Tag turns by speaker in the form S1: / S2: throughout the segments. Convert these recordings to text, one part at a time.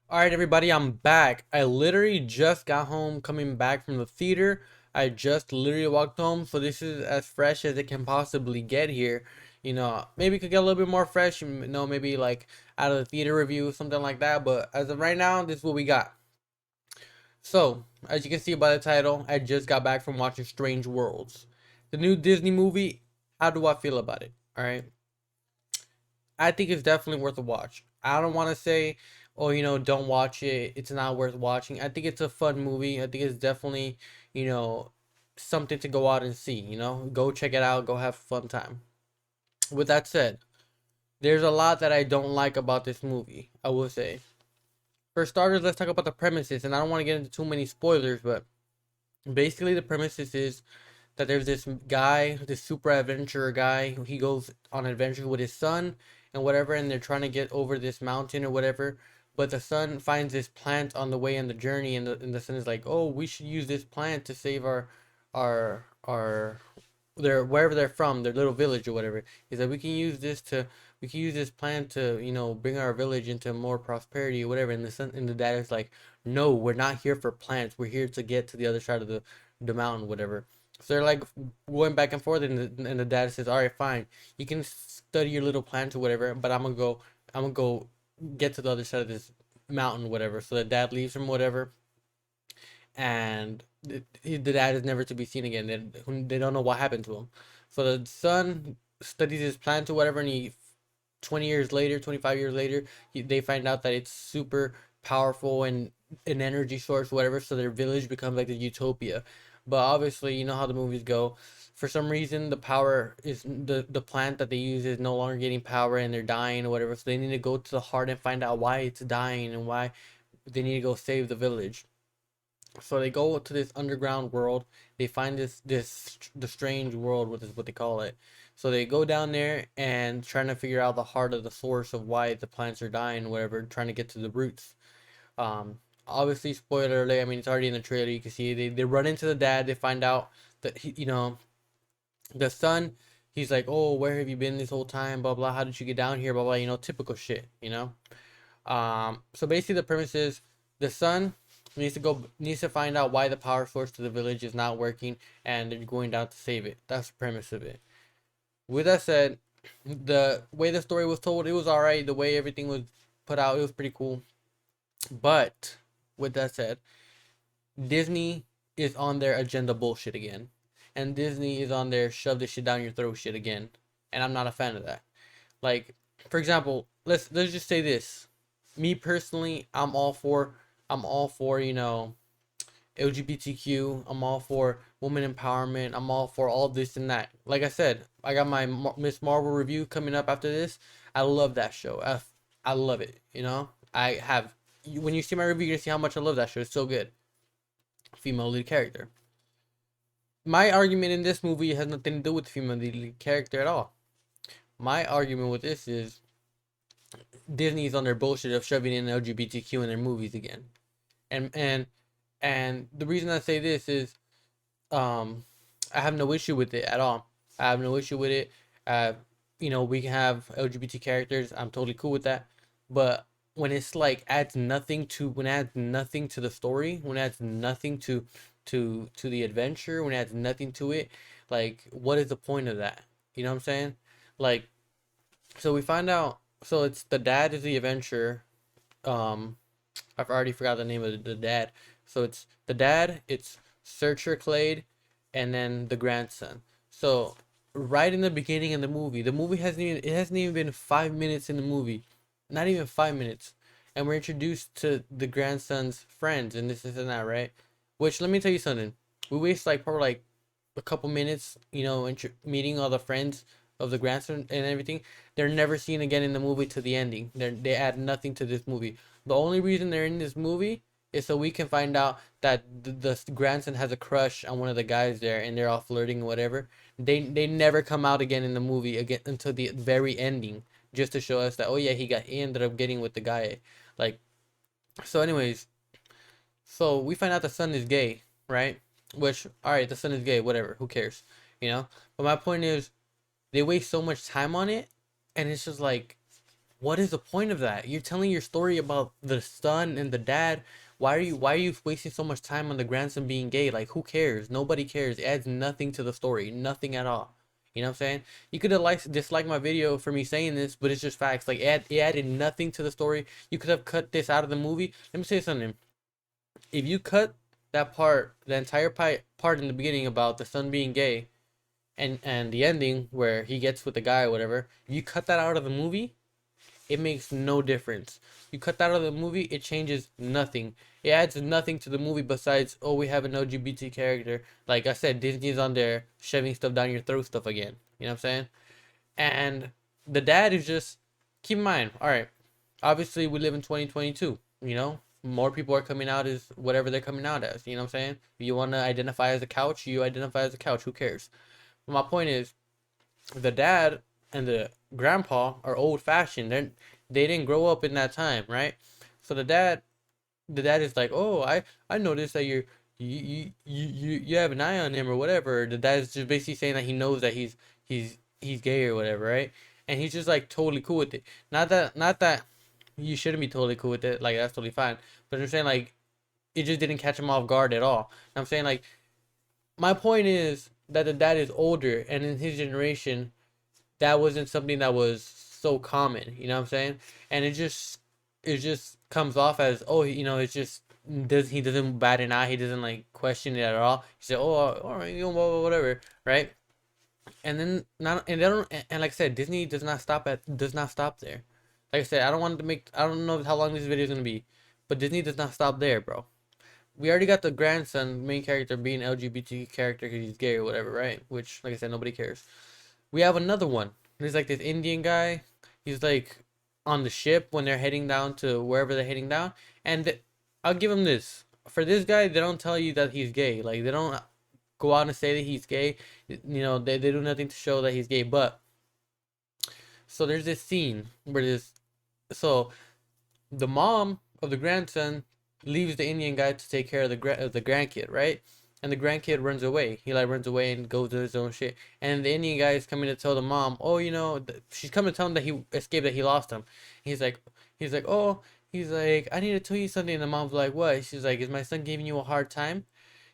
S1: All right, everybody, I'm back. I literally just got home coming back from the theater. I just literally walked home, so this is as fresh as it can possibly get here. Maybe it could get a little bit more fresh, maybe like out of the theater review, something like that. But as of right now, this is what we got. So, as you can see by the title, I just got back from watching Strange Worlds, the new Disney movie. How do I feel about it? All right. I think it's definitely worth a watch. I don't want to say, oh, don't watch it. It's not worth watching. I think it's a fun movie. I think it's definitely, you know, something to go out and see. Go check it out. Go have a fun time. With that said, there's a lot that I don't like about this movie. I will say. For starters, let's talk about the premises, and I don't want to get into too many spoilers, but basically the premises is that there's this guy, this super adventurer guy. He goes on adventures with his son and whatever, and they're trying to get over this mountain or whatever. But the son finds this plant on the way in the journey, and the son is like, "Oh, we should use this plant to save our their wherever they're from, their little village or whatever." He's like, we can use this plant to bring our village into more prosperity or whatever. And the son and the dad is like, "No, we're not here for plants. We're here to get to the other side of the mountain, whatever." So they're like going back and forth, and the dad says, "All right, fine. You can study your little plants or whatever, but I'm gonna go get to the other side of this mountain, whatever." So the dad leaves him, whatever, and the dad is never to be seen again. They don't know what happened to him. So the son studies his plants or whatever, and 20 years later, 25 years later, they find out that it's super powerful and an energy source, whatever. So their village becomes like the utopia. But obviously, you know how the movies go. For some reason, the plant that they use is no longer getting power, and they're dying or whatever. So they need to go to the heart and find out why it's dying and why they need to go save the village. So they go to this underground world. They find the strange world, which is what they call it. So they go down there and trying to figure out the heart of the source of why the plants are dying, whatever, trying to get to the roots. Obviously, spoiler alert. I mean, it's already in the trailer. You can see they run into the dad. They find out that the son. He's like, "Oh, where have you been this whole time? Blah blah. How did you get down here? Blah blah. Typical shit. So basically, the premise is the son needs to find out why the power source to the village is not working, and they're going down to save it. That's the premise of it. With that said, the way the story was told, it was alright. The way everything was put out, it was pretty cool. But with that said, Disney is on their agenda bullshit again, and Disney is on their shove this shit down your throat shit again, and I'm not a fan of that. Like, for example, let's just say this. Me personally, I'm all for LGBTQ. I'm all for women empowerment. I'm all for all this and that. Like I said, I got my Miss Marvel review coming up after this. I love that show. I love it. I have. When you see my review, you're gonna see how much I love that show. It's so good. Female lead character. My argument in this movie has nothing to do with the female lead character at all. My argument with this is Disney's on their bullshit of shoving in LGBTQ in their movies again. And the reason I say this is um I have no issue with it at all. I have no issue with it. Uh we can have LGBT characters. I'm totally cool with that. But when it's like when it adds nothing to the story, when it adds nothing to the adventure, when it adds nothing to it, like what is the point of that? You know what I'm saying? Like, so we find out, so it's the dad is the adventurer. um I've already forgot the name of the dad. So it's the dad, it's Searcher Clade, and then the grandson. So right in the beginning of the movie hasn't even been 5 minutes in the movie, not even 5 minutes, and we're introduced to the grandson's friends and this and that, right? Which let me tell you something. We waste like probably like a couple minutes, meeting all the friends of the grandson and everything. They're never seen again in the movie to the ending. They add nothing to this movie. The only reason they're in this movie is so we can find out that the grandson has a crush on one of the guys there, and they're all flirting or whatever. They never come out again in the movie again until the very ending, just to show us that, oh yeah, he ended up getting with the guy. Like, so anyways, so we find out the son is gay, right? Which, all right, the son is gay, whatever, who cares, you know? But my point is, they waste so much time on it, and it's just like, What is the point of that? You're telling your story about the son and the dad. Why are you wasting so much time on the grandson being gay? Like, who cares? Nobody cares. It adds nothing to the story. Nothing at all. You know what I'm saying? You could have disliked my video for me saying this, but it's just facts. Like, it added nothing to the story. You could have cut this out of the movie. Let me say something. If you cut that part, the entire part in the beginning about the son being gay, and the ending where he gets with the guy or whatever, if you cut that out of the movie, it makes no difference. You cut that out of the movie, it changes nothing. It adds nothing to the movie besides, oh, we have an LGBT character. Like I said, Disney's on there shoving stuff down your throat stuff again. You know what I'm saying? And the dad is just, keep in mind, all right, obviously we live in 2022, you know? More people are coming out as whatever they're coming out as, you know what I'm saying? If you want to identify as a couch, you identify as a couch, who cares? But my point is, the dad and the grandpa are old fashioned. They didn't grow up in that time, right? So the dad is like, oh, I noticed that you have an eye on him or whatever. The dad is just basically saying that he knows that he's gay or whatever, right? And he's just like totally cool with it. Not that you shouldn't be totally cool with it. Like, that's totally fine. But I'm saying, like, it just didn't catch him off guard at all. I'm saying, like, my point is that the dad is older, and in his generation, that wasn't something that was so common. You know what I'm saying? And it just comes off as, oh, it's just, he doesn't bat an eye. He doesn't like question it at all. He said, oh, all right, whatever, right? And then not and they don't and like I said, Disney does not stop there. Like I said, I don't know how long this video is gonna be, but Disney does not stop there, bro. We already got the grandson main character being LGBT character because he's gay or whatever, right? Which, like I said, nobody cares. We have another one. There's like this Indian guy. He's like on the ship when they're heading down to wherever they're heading down. And I'll give him this. For this guy, they don't tell you that he's gay. Like, they don't go out and say that he's gay. They do nothing to show that he's gay. But so there's this scene where so the mom of the grandson leaves the Indian guy to take care of the grandkid, right? And the grandkid runs away. He like runs away and goes to his own shit. And the Indian guy is coming to tell the mom, oh, she's coming to tell him that he escaped, that he lost him. He's like, oh, he's like, I need to tell you something. And the mom's like, what? She's like, is my son giving you a hard time?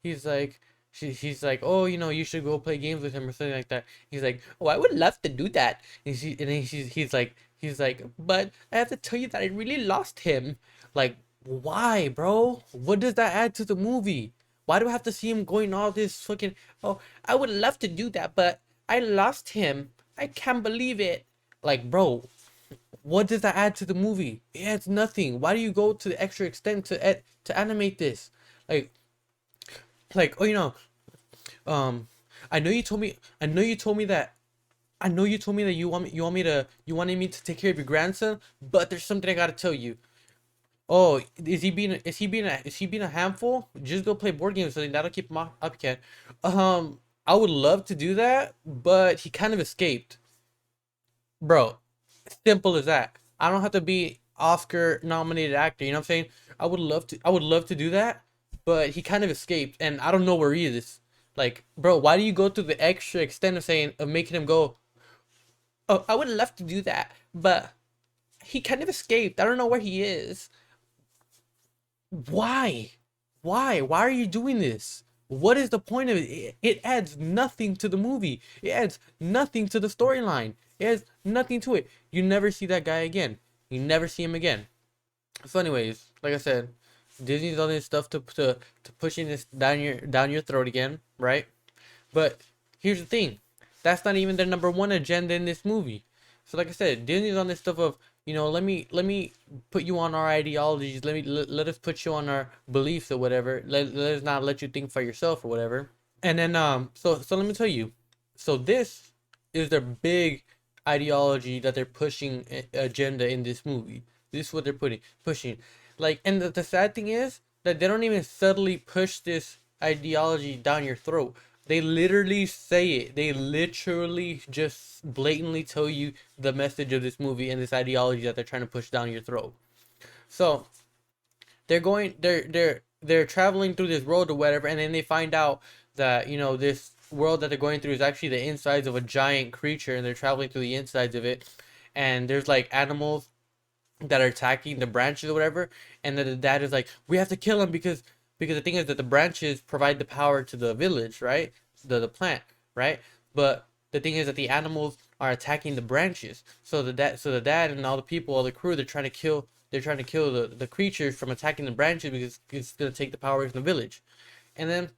S1: He's like, she's like, oh, you should go play games with him or something like that. He's like, oh, I would love to do that. And then he's like, but I have to tell you that I really lost him. Like, why, bro? What does that add to the movie? Why do I have to see him going all this fucking? Oh, I would love to do that, but I lost him. I can't believe it. Like, bro, what does that add to the movie? It adds nothing. Why do you go to the extra extent to animate this? Like, oh, um, I know you told me. I know you told me that. I know you told me that you wanted me to take care of your grandson, but there's something I gotta tell you. Oh, is he being a handful? Just go play board games, so that'll keep him up again. I would love to do that, but he kind of escaped, bro. Simple as that. I don't have to be Oscar nominated actor. You know what I'm saying? I would love to do that, but he kind of escaped, and I don't know where he is. Like, bro, why do you go to the extra extent of making him go? Oh, I would love to do that, but he kind of escaped. I don't know where he is. Why? Why are you doing this? What is the point of it? It adds nothing to the movie. It adds nothing to the storyline. It adds nothing to it. You never see that guy again. You never see him again. So, anyways, like I said, Disney's on this stuff to pushing this down your throat again, right? But here's the thing, that's not even their number one agenda in this movie. So, like I said, Disney's on this stuff of, let me put you on our ideologies. Let us put you on our beliefs or whatever. Let us not let you think for yourself or whatever. And then so let me tell you. So this is their big ideology that they're pushing, agenda in this movie. This is what they're pushing. Like, and the sad thing is that they don't even subtly push this ideology down your throat. They literally say it. They literally just blatantly tell you the message of this movie and this ideology that they're trying to push down your throat. So they're traveling through this road or whatever, and then they find out that this world that they're going through is actually the insides of a giant creature, and they're traveling through the insides of it, and there's like animals that are attacking the branches or whatever, and then the dad is like, we have to kill him because the thing is that the branches provide the power to the village, right? The plant, right? But the thing is that the animals are attacking the branches. So the dad and all the people, all the crew, they're trying to kill the creatures from attacking the branches because it's gonna take the power away from the village. And then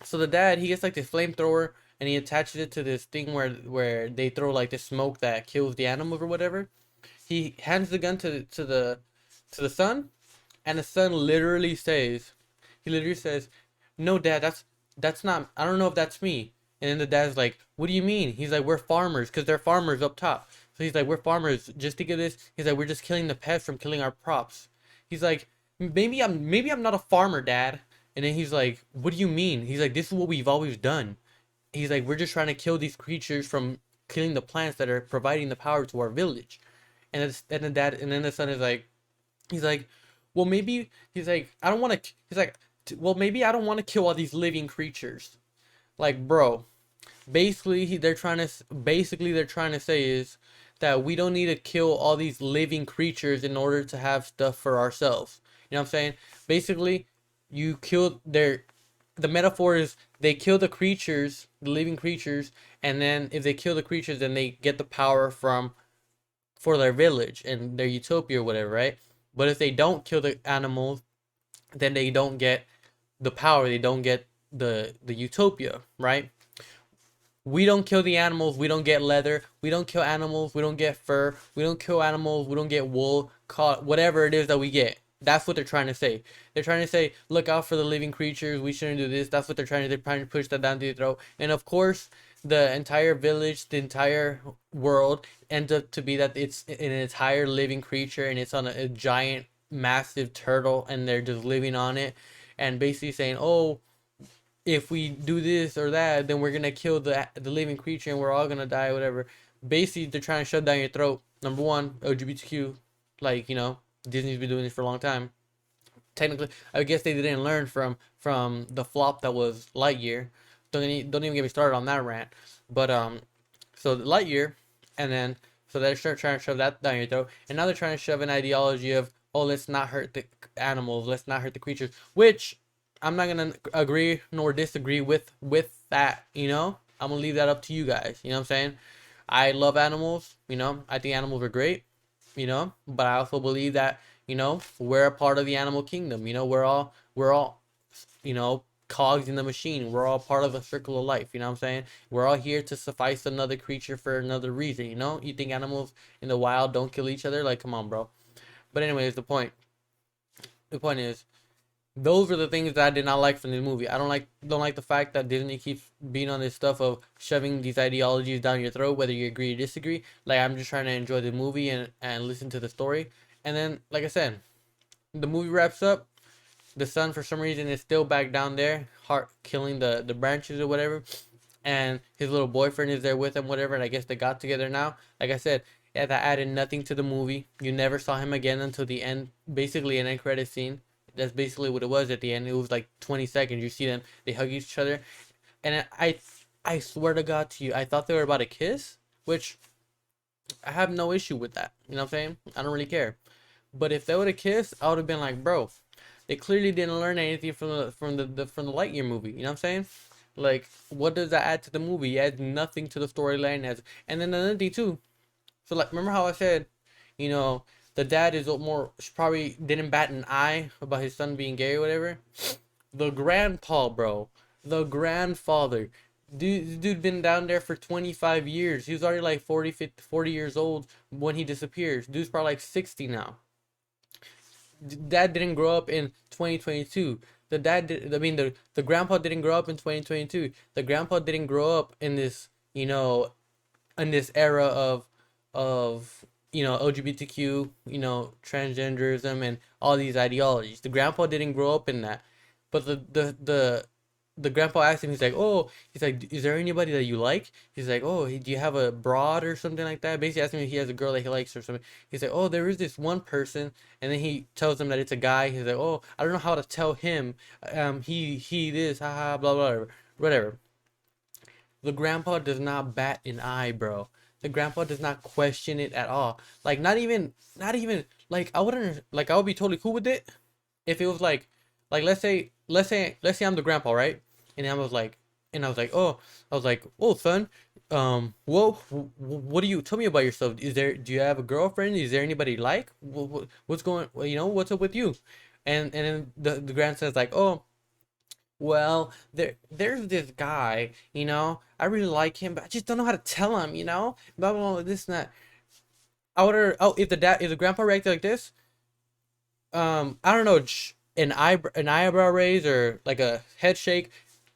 S1: so the dad, he gets like this flamethrower and he attaches it to this thing where they throw like this smoke that kills the animals or whatever. He hands the gun to the son, and the son literally says, "No, dad, that's not. I don't know if that's me." And then the dad's like, "What do you mean?" He's like, "We're farmers, cause they're farmers up top." So he's like, "We're farmers. Just think of this." He's like, "We're just killing the pests from killing our crops." He's like, "Maybe I'm not a farmer, dad." And then he's like, "What do you mean?" He's like, "This is what we've always done." He's like, "We're just trying to kill these creatures from killing the plants that are providing the power to our village." And the son is like, he's like, well, maybe he's like, I don't want to. He's like, well, maybe I don't want to kill all these living creatures. Like, bro, basically they're trying to say is that we don't need to kill all these living creatures in order to have stuff for ourselves. You know what I'm saying? Basically, you kill their. The metaphor is they kill the creatures, the living creatures, and then if they kill the creatures, then they get the power from for their village and their utopia or whatever, right? But if they don't kill the animals, then they don't get the power. They don't get the utopia, right? We don't kill the animals. We don't get leather. We don't kill animals. We don't get fur. We don't kill animals. We don't get wool, caught, whatever it is that we get. That's what they're trying to say. They're trying to say, look out for the living creatures. We shouldn't do this. That's what they're trying to push that down to your throat. And of course, the entire village, the entire world ends up to be that it's an entire living creature and it's on a giant, massive turtle and they're just living on it and basically saying, oh, if we do this or that, then we're gonna kill the living creature and we're all gonna die, whatever. Basically, they're trying to shove down your throat. Number one, LGBTQ, like Disney's been doing this for a long time. Technically, I guess they didn't learn from the flop that was Lightyear. Don't even get me started on that rant. But so Lightyear, and then so they're trying to shove that down your throat, and now they're trying to shove an ideology of, oh, let's not hurt the animals, let's not hurt the creatures, which I'm not gonna agree nor disagree with that. I'm gonna leave that up to you guys. You know what I'm saying? I love animals. I think animals are great. But I also believe that we're a part of the animal kingdom. We're all cogs in the machine. We're all part of the circle of life. You know what I'm saying? We're all here to suffice another creature for another reason. You think animals in the wild don't kill each other? Like, come on, bro. But anyways, the point is, those are the things that I did not like from the movie. I don't like the fact that Disney keeps being on this stuff of shoving these ideologies down your throat, whether you agree or disagree. Like, I'm just trying to enjoy the movie and listen to the story. And then, like I said, the movie wraps up. The sun, for some reason, is still back down there, heart killing the branches or whatever. And his little boyfriend is there with him, whatever. And I guess they got together now. Like I said, yeah, that added nothing to the movie. You never saw him again until the end, basically an end credit scene. That's basically what it was at the end. It was like 20 seconds. You see them, they hug each other, and I swear to God to you, I thought they were about to kiss, which I have no issue with that. You know what I'm saying? I don't really care. But if they would have kissed, I would have been like, bro, they clearly didn't learn anything from the Lightyear movie. You know what I'm saying? Like, what does that add to the movie? It adds nothing to the storyline. And then another thing too. So like, remember how I said, you know, the dad is more probably didn't bat an eye about his son being gay or whatever. The grandpa, bro, the grandfather, dude been down there for 25 years. He was already like 40, 50, 40 years old when he disappears. Dude's probably like 60 now. Dad didn't grow up in 2022. The grandpa didn't grow up in 2022. The grandpa didn't grow up in this, in this era of LGBTQ, transgenderism and all these ideologies. The grandpa didn't grow up in that. But the grandpa asked him, he's like, is there anybody that you like? He's like, oh, do you have a broad or something like that? Basically asking him if he has a girl that he likes or something. He's like, oh, there is this one person. And then he tells him that it's a guy. He's like, oh, I don't know how to tell him. He this, haha, blah, blah, whatever. the grandpa does not bat an eye, bro. The grandpa does not question it at all. Like not even like I wouldn't like I would be totally cool with it if it was like let's say I'm the grandpa, right? And I was like, oh, I was like, oh, son, well, what do you tell me about yourself? Do you have a girlfriend? Is there anybody you like? What's going, what's up with you? And then the grandson's like, oh, well, there's this guy, I really like him, but I just don't know how to tell him, blah blah blah, this and that. Oh, if the grandpa reacted like this, I don't know, an eyebrow raise or like a head shake,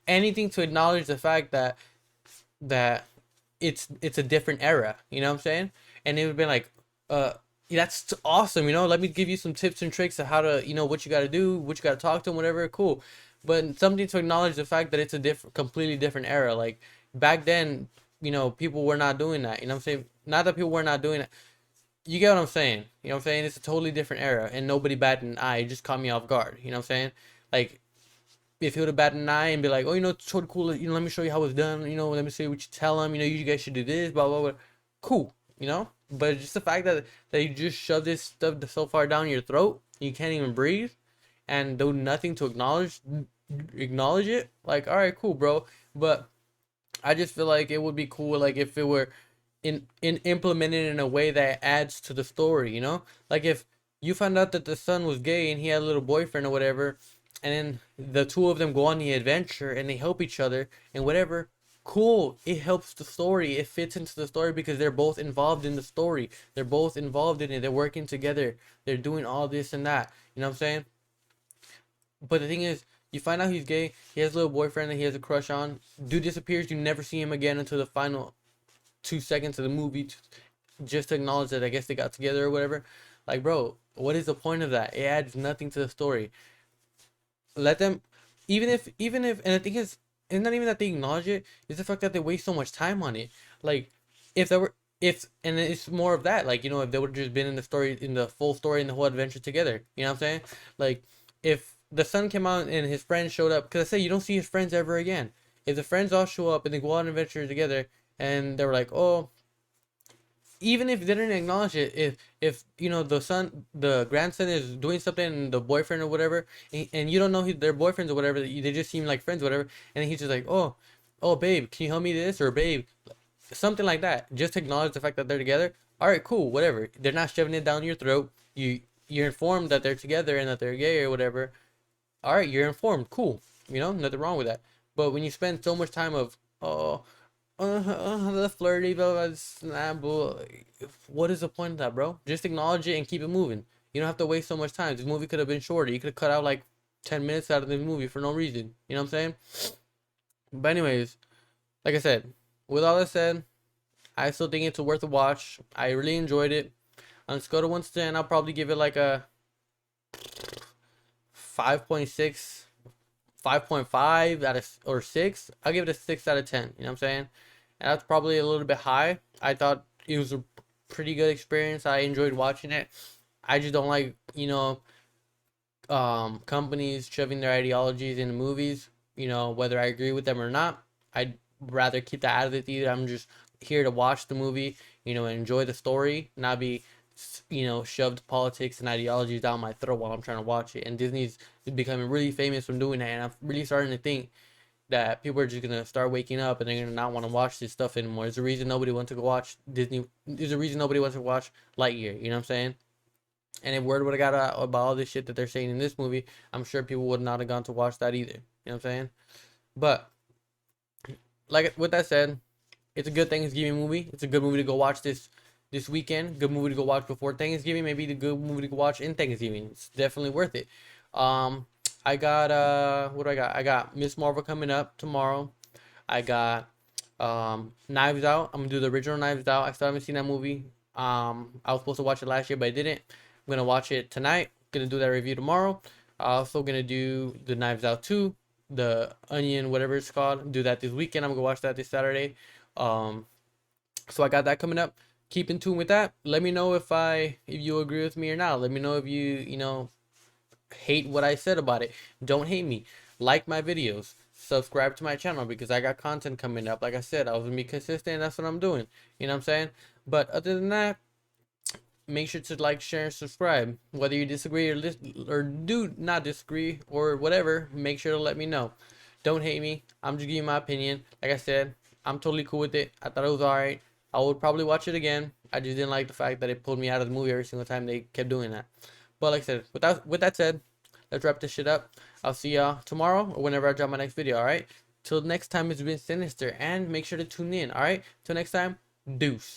S1: anything to acknowledge the fact that it's a different era. You know what I'm saying? And it would be like, yeah, that's awesome. Let me give you some tips and tricks of how to, what you got to do, what you got to talk to them, whatever. Cool, but something to acknowledge the fact that it's a completely different era. Like back then, people were not doing that. You know what I'm saying? Not that people were not doing it, you get what I'm saying? You know what I'm saying? It's a totally different era, and nobody batted an eye. It just caught me off guard. You know what I'm saying? Like, if he would have batted an eye and be like, oh, it's totally cool. Let me show you how it's done. Let me see what you tell him. You guys should do this, blah, blah, blah. Cool, But just the fact that you just shove this stuff so far down your throat, you can't even breathe, and do nothing to acknowledge it. Like, all right, cool, bro. But I just feel like it would be cool, like if it were in implemented in a way that adds to the story, like if you found out that the son was gay and he had a little boyfriend or whatever, and then the two of them go on the adventure and they help each other and whatever. Cool, it helps the story, it fits into the story because they're both involved in the story, they're both involved in it, they're working together, they're doing all this and that, you know what I'm saying? But the thing is, you find out he's gay, he has a little boyfriend that he has a crush on, dude disappears, you never see him again until the final 2 seconds of the movie, just to acknowledge that I guess they got together or whatever. Like, bro, what is the point of that? It adds nothing to the story. Let them, even if, and the thing is, it's not even that they acknowledge it. It's the fact that they waste so much time on it. Like, if there were, if and it's more of that. Like, if they would have just been in the story, in the full story, in the whole adventure together. You know what I'm saying? Like, if the son came out and his friends showed up, because I say you don't see his friends ever again. If the friends all show up and they go on an adventure together, and they were like, oh, even if they didn't acknowledge it, if the grandson is doing something, and the boyfriend or whatever, and you don't know their boyfriends or whatever, they just seem like friends or whatever, and he's just like, oh babe, can you help me this, or babe, something like that, just acknowledge the fact that they're together. All right, cool, whatever, they're not shoving it down your throat. You're informed that they're together and that they're gay or whatever. All right, you're informed, cool, nothing wrong with that. But when you spend so much time of, oh, the flirty, blah, blah, blah, blah. What is the point of that, bro? Just acknowledge it and keep it moving. You don't have to waste so much time. This movie could have been shorter. You could have cut out like 10 minutes out of this movie for no reason. You know what I'm saying? But anyways, like I said, with all that said, I still think it's worth a watch. I really enjoyed it. On a scale of 1 to 10, I'll probably give it like a 5.6, 5.5 out of, or 6. I'll give it a 6 out of 10. You know what I'm saying? And that's probably a little bit high. I thought it was a pretty good experience. I enjoyed watching it. I just don't like, companies shoving their ideologies into movies. Whether I agree with them or not, I'd rather keep that out of the theater. I'm just here to watch the movie, and enjoy the story, not be, shoved politics and ideologies down my throat while I'm trying to watch it. And Disney's becoming really famous from doing that, and I'm really starting to think that people are just gonna start waking up and they're gonna not want to watch this stuff anymore. There's a reason nobody wants to go watch Disney. There's a reason nobody wants to watch Lightyear. You know what I'm saying? And if word would have got out about all this shit that they're saying in this movie, I'm sure people would not have gone to watch that either. You know what I'm saying? But like with that said, it's a good Thanksgiving movie. It's a good movie to go watch this weekend. Good movie to go watch before Thanksgiving. Maybe the good movie to go watch in Thanksgiving. It's definitely worth it. I got what do I got? I got Miss Marvel coming up tomorrow. I got Knives Out. I'm gonna do the original Knives Out. I still haven't seen that movie. I was supposed to watch it last year, but I didn't. I'm gonna watch it tonight. Gonna do that review tomorrow. Also gonna do the Knives Out 2, the Onion, whatever it's called. Do that this weekend. I'm gonna watch that this Saturday. So I got that coming up. Keep in tune with that. Let me know if you agree with me or not. Let me know if you hate what I said about it. Don't hate me. Like my videos. subscribe to my channel because I got content coming up. Like I said, I was gonna be consistent. That's what I'm doing. You know what I'm saying? But other than that, make sure to like, share, and subscribe. Whether you disagree or do not disagree or whatever, make sure to let me know. Don't hate me. I'm just giving you my opinion. Like I said, I'm totally cool with it. I thought it was alright. I would probably watch it again. I just didn't like the fact that it pulled me out of the movie every single time they kept doing that. But like I said, with that said, let's wrap this shit up. I'll see y'all tomorrow or whenever I drop my next video, alright? Till next time, it's been Sinister, and make sure to tune in, alright? Till next time, deuce.